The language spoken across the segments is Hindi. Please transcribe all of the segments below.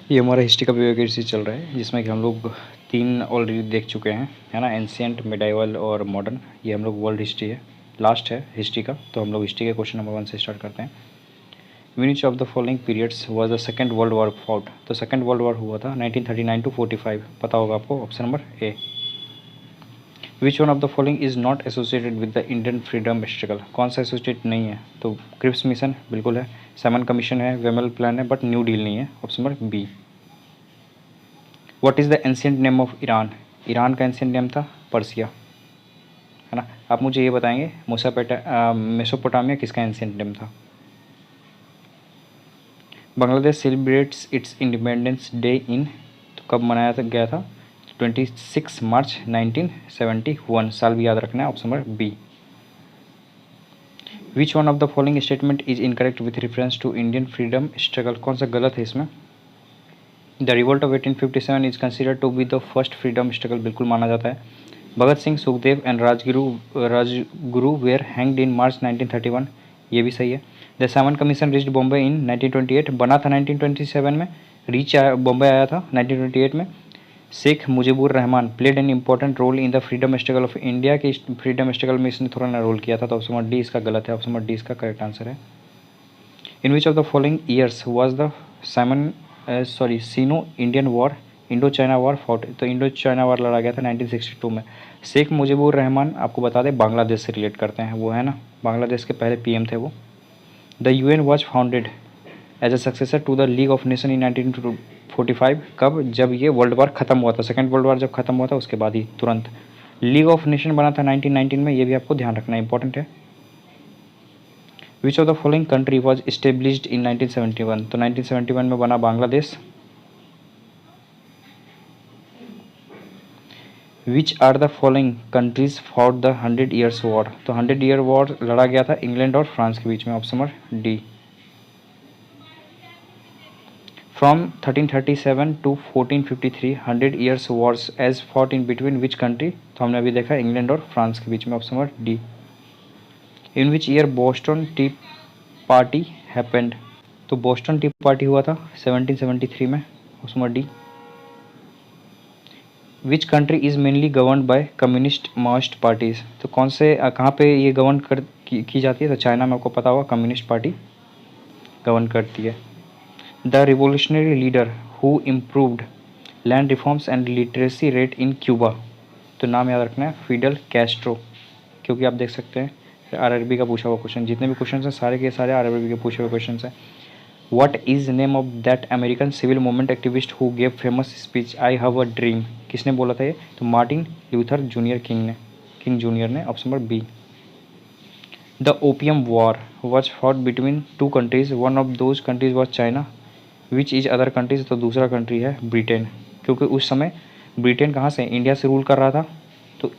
ये हमारा हिस्ट्री का वैकेंसी चल रहा है जिसमें कि हम लोग 3 ऑलरेडी देख चुके हैं, है ना। एंशियंट, मिडाइवल और मॉडर्न। ये हम लोग वर्ल्ड हिस्ट्री है, लास्ट है हिस्ट्री का। तो हम लोग हिस्ट्री के क्वेश्चन नंबर 1 से स्टार्ट करते हैं। विच of the following periods was the second world war fought. तो सेकंड वर्ल्ड वॉर हुआ था 1939 टू 45। पता होगा आपको। Option number A. Which one of the following is not associated with the Indian freedom struggle. कौन सा एसोसिएट नहीं है? तो क्रिप्स मिशन बिल्कुल है, सैमन कमीशन है, वेमल प्लान है, बट न्यू डील नहीं है। Option number B. What is the ancient name of Iran. Iran का एंशियंट नेम था पर्सिया, है ना। आप मुझे ये बताएंगे मेसोपोटामिया किसका एंशियंट नेम था। Bangladesh celebrates it's independence day in. तो कब मनाया गया था? 26 मार्च 1971। साल भी याद रखना है। Option number B. Which one of the following statement is incorrect with reference to Indian freedom struggle. कौन सा गलत है इसमें? The revolt of 1857 is considered to be the first freedom struggle. बिल्कुल माना जाता है। Bhagat Singh, Sukhdev and Rajguru were hanged in March 1931। ये भी सही है। The Simon commission reached Bombay in 1928। बना था 1927 में, बॉम्बे आया था 1928 में। Sheikh Mujibur Rahman played an important role in the freedom struggle of India के फ्रीडम स्ट्रगल में इसने थोड़ा ना रोल किया था। तो ऑप्शन नंबर डी इसका गलत है। ऑप्शन नंबर डी इसका करेक्ट आंसर है। In which of the following years was the Sino Indian war Indo China war fought. तो इंडो चाइना वॉर लड़ा गया था 1962 में। शेख मुजीबुर रहमान आपको बता दें बांग्लादेश से रिलेट करते हैं, वो है ना, बांग्लादेश के पहले पीएम थे वो। The UN was founded as a successor to the League of Nation in 1945। कब? जब ये वर्ल्ड वॉर खत्म हुआ था, सेकेंड वर्ल्ड वॉर जब खत्म हुआ था उसके बाद ही तुरंत लीग ऑफ नेशन बना था 1919 में। ये भी आपको ध्यान रखना इंपॉर्टेंट है। Which of the following country was established in 1971। तो 1971 में बना Bangladesh. Which are the following countries for the 100 years war. तो 100 ईयर वॉर लड़ा गया था इंग्लैंड और फ्रांस के बीच में। Option number D. From 1337 to 1453 100 years wars as fought in between which country. तो हमने अभी देखा इंग्लैंड और फ्रांस के बीच में। Option number D. In which year Boston T party happened. तो बोस्टन टी पार्टी हुआ था 1773 में। Option number D. Which country is mainly govern by communist Maoist parties. तो कौन से कहाँ पे ये गवर्न की जाती है? तो चाइना में, आपको पता होगा, कम्युनिस्ट पार्टी गवर्न करती है। The revolutionary leader who improved land reforms and literacy rate in Cuba. तो नाम याद रखना है, फिडल कैस्ट्रो। क्योंकि आप देख सकते हैं आरआरबी का पूछा हुआ क्वेश्चन, जितने भी क्वेश्चन हैं सारे के सारे आरआरबी के पूछे हुए क्वेश्चन हैं। What is name of that American civil movement activist who gave famous speech I have a dream. किसने बोला था ये? तो Martin Luther junior king junior ने। Option number B. The opium war was fought between two countries. One of those countries was China. Which is other countries. तो दूसरा कंट्री है ब्रिटेन। क्योंकि उस समय ब्रिटेन कहाँ से? इंडिया से रूल कर रहा था। तो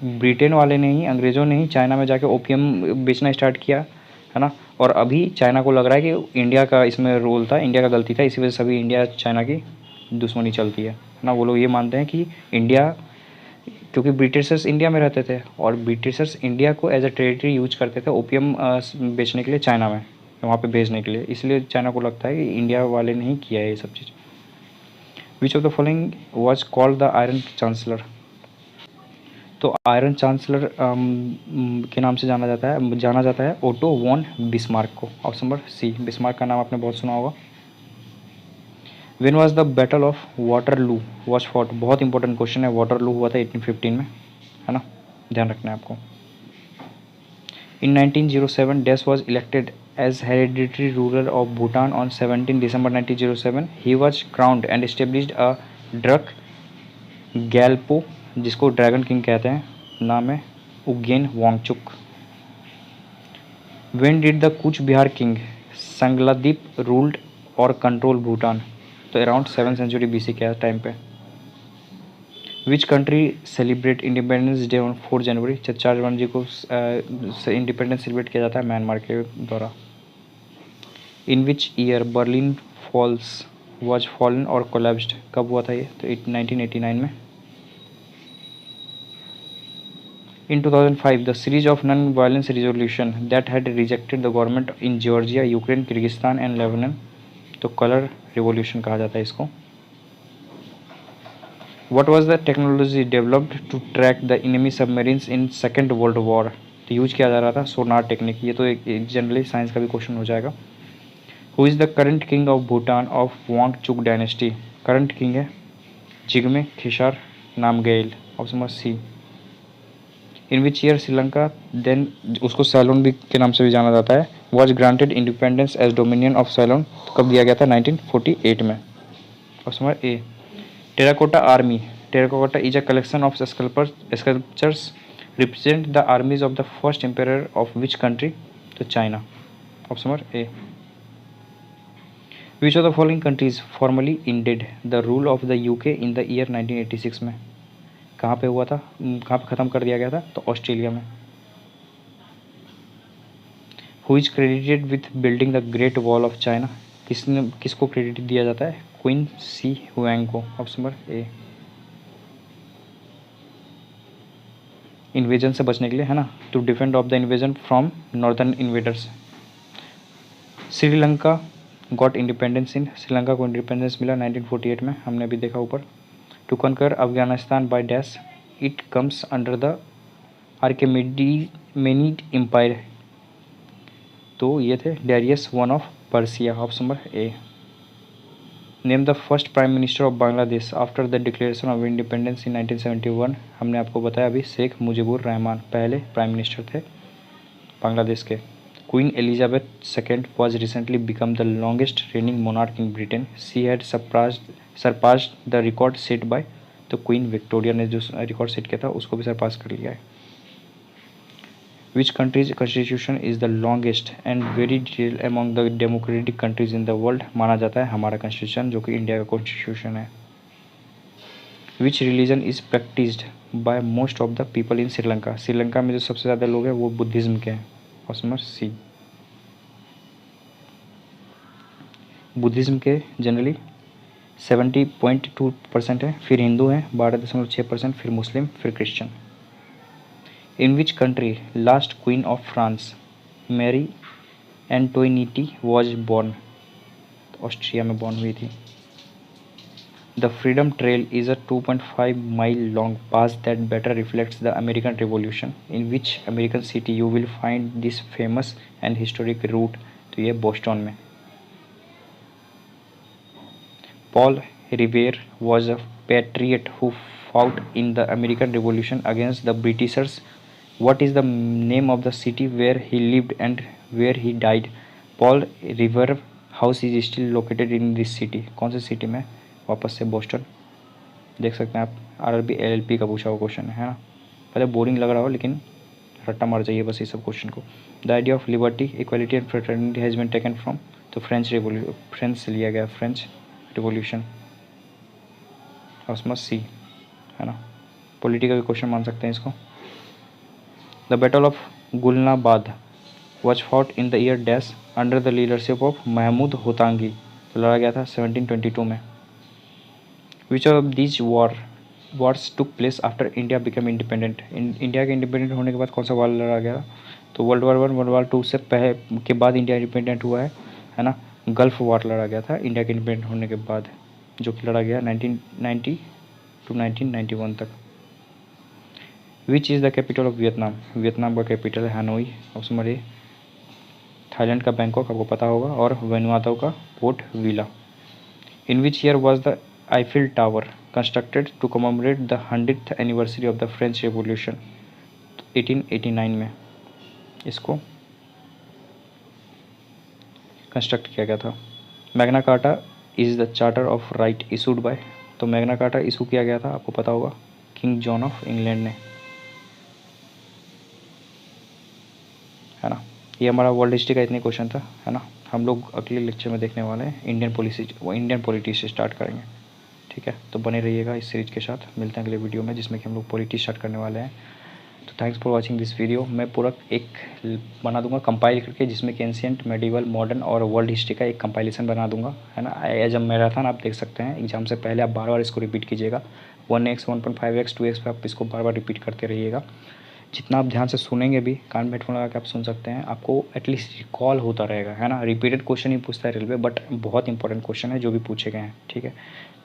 ब्रिटेन वाले ने ही, अंग्रेज़ों ने ही चाइना में जाके ओपियम बेचना स्टार्ट किया, है ना। और अभी चाइना को लग रहा है कि इंडिया का इसमें रोल था, इंडिया का गलती था, इसी वजह से अभी इंडिया चाइना की दुश्मनी चलती है ना। वो लोग ये मानते हैं कि इंडिया, क्योंकि ब्रिटिशर्स इंडिया में रहते थे और ब्रिटिशर्स इंडिया को एज अ टेरिटरी यूज करते थे ओपियम बेचने के लिए चाइना में, वहाँ पे भेजने के लिए। इसलिए चाइना को लगता है कि इंडिया वाले ने ही किया है ये सब चीज़। Which of the following was called the iron chancellor. तो आयरन चांसलर के नाम से जाना जाता है ओटो वॉन बिस्मार्क को। Option number C. बिस्मार्क का नाम आपने बहुत सुना होगा। When was the battle of Waterloo was fought. बहुत इंपॉर्टेंट क्वेश्चन है। वाटरलू हुआ था 1815 में, है ना, ध्यान रखना है आपको। In 1907 dash was elected as hereditary ruler of Bhutan on 17 December 1907। He was crowned and established a Druk Gyalpo, जिसको ड्रैगन किंग कहते हैं, नाम है Ugyen Wangchuck. When did the Cooch Behar king Sangaldip ruled और कंट्रोल भूटान। तो अराउंड 7th सेंचुरी BC के टाइम पे। Which country celebrate independence day on 4 January. 4 जनवरी को इंडिपेंडेंस सेलिब्रेट किया जाता है म्यांमार के द्वारा। In which year Berlin falls was fallen और कोलैप्स्ड। कब हुआ था ये? तो 1989 में। In 2005, the series of non-violence resolution that had rejected the government in Georgia, Ukraine, Kyrgyzstan and Lebanon. तो कलर रिवॉल्यूशन कहा जाता है इसको। What was the technology developed to track the enemy submarines in second world war? तो यूज किया जा रहा था सोनार टेक्निक। ये तो एक जनरली साइंस का भी क्वेश्चन हो जाएगा। Who is the current king of Bhutan of Wangchuck dynasty? Current king है Jigme Khesar Namgyal, option number C. In which year Sri Lanka, then उसको सैलोन भी के नाम से भी जाना जाता है, was granted independence as dominion of Ceylon? तो कब दिया गया था? 1948 में, option number A. Terracotta army, terracotta is a collection of sculptures represent the armies of the first empire of which country? तो China, option number A. Which of the following countries formally ended the rule of the UK in the year 1986 में? कहाँ पे हुआ था, कहाँ पे ख़त्म कर दिया गया था? तो ऑस्ट्रेलिया में। Who is credited with building the great wall of China? किसको क्रेडिट दिया जाता है? क्वीन सी हुएंग को, ऑप्शन नंबर ए। इन्वेजन से बचने के लिए, है ना, to defend of the invasion from northern invaders. Sri Lanka got independence in, Sri Lanka को इंडिपेंडेंस मिला 1948 में, हमने अभी देखा ऊपर। To conquer Afghanistan by dash, it comes under the Achaemenid empire. तो ये थे Darius one of Persia, option number A. Name the first prime minister of Bangladesh after the declaration of independence in 1971। हमने आपको बताया अभी, शेख मुजीबुर रहमान पहले प्राइम मिनिस्टर थे बांग्लादेश के। Queen Elizabeth second was recently become the longest reigning monarch in Britain, she had surpassed the record set by, तो क्वीन विक्टोरिया ने जो रिकॉर्ड सेट किया था उसको भी सरपास कर लिया है। Which countries constitution is the longest and very detail among the democratic countries in the world? माना जाता है हमारा कॉन्स्टिट्यूशन, जो कि इंडिया का कॉन्स्टिट्यूशन है। विच religion is practised by most of the people in Sri Lanka? Sri Lanka में जो सबसे ज़्यादा लोग हैं वो बुद्धिज़्म के हैं, ऑप्शन नंबर सी। बुद्धिज़्म के जनरली 70.2% है, फिर हिंदू हैं 12.6%, फिर मुस्लिम, फिर Christian. In which country last queen of France Marie Antoinette was born? Austria में बॉर्न हुई थी। The freedom trail is a 2.5 mile long pass that better reflects the American revolution, in which American city you will find this famous and historic route? तो ये बोस्टन में। Paul Revere was a patriot who fought in the American Revolution against the Britishers. What is the name of the city where he lived and where he died? Paul Revere House is still located in this city. कौन सी सिटी में? वापस से बोस्टन। देख सकते हैं आप, आरआरबी एलएलपी का पूछा हुआ क्वेश्चन है ना। पहले बोरिंग लग रहा हो लेकिन रट्टा मार जाइए बस ये सब क्वेश्चन को। The idea of liberty equality and fraternity has been taken from, तो फ्रेंच से लिया गया, फ्रेंच रिवॉल्यूशन, ऑप्शन सी, है ना। पॉलिटिकल क्वेश्चन मान सकते हैं इसको। The battle of Gulnabad was fought in the year dash under the leadership of Mahmud Hotaki, तो लड़ा गया था 1722 में। Which of these wars took place after India become independent? India के इंडिपेंडेंट होने के बाद कौन सा वॉर लड़ा गया? तो वर्ल्ड वार 1, वर्ल्ड वार 2 से पहले के बाद इंडिया इंडिपेंडेंट हुआ है ना। गल्फ वॉर लड़ा गया था इंडिया के इंडिपेंडेंट होने के बाद, जो कि लड़ा गया 1990 टू 1991 तक। Which is the capital of Vietnam? Vietnam का कैपिटल है Hanoi, option number A. Thailand का बैंकॉक आपको पता होगा, और वेनुआतु का Port Vila. In which year was the Eiffel Tower constructed to commemorate the 100th anniversary of the French revolution? 1889 में इसको कंस्ट्रक्ट किया गया था। Magna Carta is the charter of right issued by, तो मैग्ना कार्टा इशू किया गया था आपको पता होगा किंग जॉन ऑफ इंग्लैंड ने, है ना। ये हमारा वर्ल्ड हिस्ट्री का इतने क्वेश्चन था, है ना। हम लोग अगले लेक्चर में देखने वाले हैं इंडियन पॉलिटी से स्टार्ट करेंगे, ठीक है। तो बने रहिएगा इस सीरीज के साथ। मिलते हैं अगले वीडियो में जिसमें कि हम लोग पॉलिटी स्टार्ट करने वाले हैं। तो thanks for watching this video. मैं पूरा एक बना दूंगा कंपाइल करके, जिसमें कि एंशिएंट, मेडिवल, मॉडर्न और वर्ल्ड हिस्ट्री का एक कंपाइलेशन बना दूंगा, है ना। एज अ मैराथन आप देख सकते हैं, एग्जाम से पहले आप बार बार इसको रिपीट कीजिएगा। 1x 1.5x 2x पे आप इसको बार बार रिपीट करते रहिएगा। जितना आप ध्यान से सुनेंगे भी, कान में हेडफोन लगा के आप सुन सकते हैं, आपको एटलीस्ट रिकॉल होता रहेगा, है ना। रिपीटेड क्वेश्चन ही पूछता है रेलवे, बट बहुत इंपॉर्टेंट क्वेश्चन है जो भी पूछे गए हैं, ठीक है।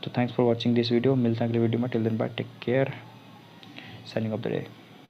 तो thanks for watching this video, मिलते हैं अगले वीडियो में। Till then bye, take care, signing off the day.